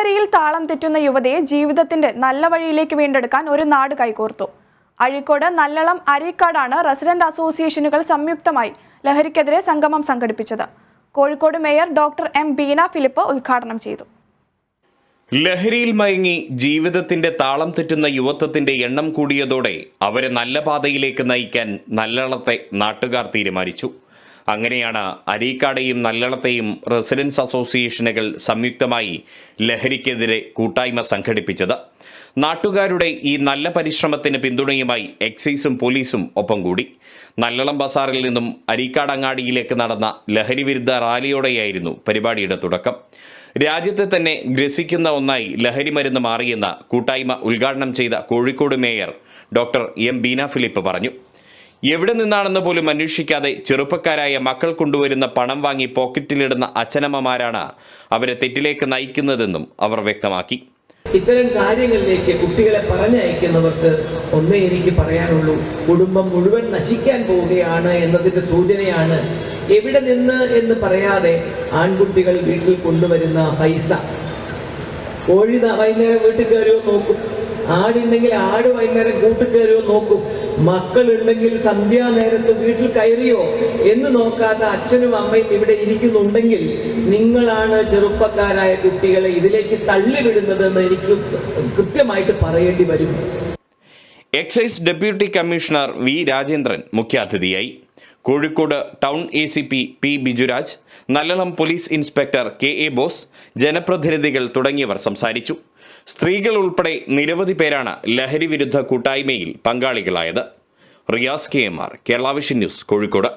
ലഹരിയിൽ താളം തെറ്റുന്ന യുവതിയെ ജീവിതത്തിന്റെ നല്ല വഴിയിലേക്ക് വീണ്ടെടുക്കാൻ ഒരു നാട് കൈകോർത്തു. അഴീക്കോട്, നല്ലളം, അരീക്കാടാണ് റെസിഡന്റ് അസോസിയേഷനുകൾ സംയുക്തമായി ലഹരിക്കെതിരെ സംഗമം സംഘടിപ്പിച്ചത്. Kozhikode mayor doctor M Beena Philip ഉദ്ഘാടനം ചെയ്തു. ലഹരിയിൽ മയങ്ങി ജീവിതത്തിന്റെ താളം തെറ്റുന്ന യുവത്വത്തിന്റെ എണ്ണം കൂടിയതോടെ അവരെ നല്ല പാതയിലേക്ക് നയിക്കാൻ നല്ലളത്തെ നാട്ടുകാർ തീരുമാനിച്ചു. അങ്ങനെയാണ് അരീക്കാടെയും നല്ലളത്തെയും റെസിഡൻസ് അസോസിയേഷനുകൾ സംയുക്തമായി ലഹരിക്കെതിരെ കൂട്ടായ്മ സംഘടിപ്പിച്ചത്. നാട്ടുകാരുടെ ഈ നല്ല പരിശ്രമത്തിന് പിന്തുണയുമായി എക്സൈസും പോലീസും ഒപ്പം കൂടി. നല്ലളം ബസാറിൽ നിന്നും അരീക്കാട് അങ്ങാടിയിലേക്ക് നടന്ന ലഹരി വിരുദ്ധ റാലിയോടെയായിരുന്നു പരിപാടിയുടെ തുടക്കം. രാജ്യത്തെ തന്നെ ഗ്രസിക്കുന്ന ഒന്നായി ലഹരി മരുന്ന് മാറിയെന്ന കൂട്ടായ്മ ഉദ്ഘാടനം ചെയ്ത Kozhikode mayor doctor M Beena Philip പറഞ്ഞു. എവിടെ നിന്നാണെന്ന് പോലും അന്വേഷിക്കാതെ ചെറുപ്പക്കാരായ മക്കൾ കൊണ്ടുവരുന്ന പണം വാങ്ങി പോക്കറ്റിലിടുന്ന അച്ഛനമ്മമാരാണ് അവരെ തെറ്റിലേക്ക് നയിക്കുന്നതെന്നും അവർ വ്യക്തമാക്കി. ഇത്തരം കാര്യങ്ങളിലേക്ക് കുട്ടികളെ പറഞ്ഞയക്കുന്നവർക്ക് ഒന്നേ എനിക്ക് പറയാനുള്ളൂ, കുടുംബം മുഴുവൻ നശിക്കാൻ പോവുകയാണ് എന്നതിന്റെ സൂചനയാണ്. എവിടെ നിന്ന് എന്ന് പറയാതെ ആൺകുട്ടികൾ വീട്ടിൽ കൊണ്ടുവരുന്ന പൈസ. കോഴി വൈകുന്നേരം വീട്ടിൽ കയറിയോ നോക്കും, ആടുണ്ടെങ്കിൽ ആട് വൈകുന്നേരം കൂട്ടിൽ കയറിയോ നോക്കും, മക്കളുണ്ടെങ്കിൽ സന്ധ്യാനേരത്ത് വീട്ടിൽ കയറിയോ എന്ന് നോക്കാതെ അച്ഛനും അമ്മയും ഇവിടെ ഇരിക്കുന്നുണ്ടെങ്കിൽ നിങ്ങളാണ് ചെറുപ്പക്കാരായ കുട്ടികളെ ഇതിലേക്ക് തള്ളിവിടുന്നതെന്ന് എനിക്ക് കൃത്യമായിട്ട് പറയേണ്ടി വരും. Excise deputy commissioner V Rajendran മുഖ്യാതിഥിയായി. Kozhikode town ACP P Bijuraj, Nallalam police inspector KA Bose, ജനപ്രതിനിധികൾ തുടങ്ങിയവർ സംസാരിച്ചു. സ്ത്രീകൾ ഉൾപ്പെടെ നിരവധി പേരാണ് ലഹരി വിരുദ്ധ കൂട്ടായ്മയിൽ പങ്കാളികളായത്. Riyas KMR, Kerala vision news, Kozhikode.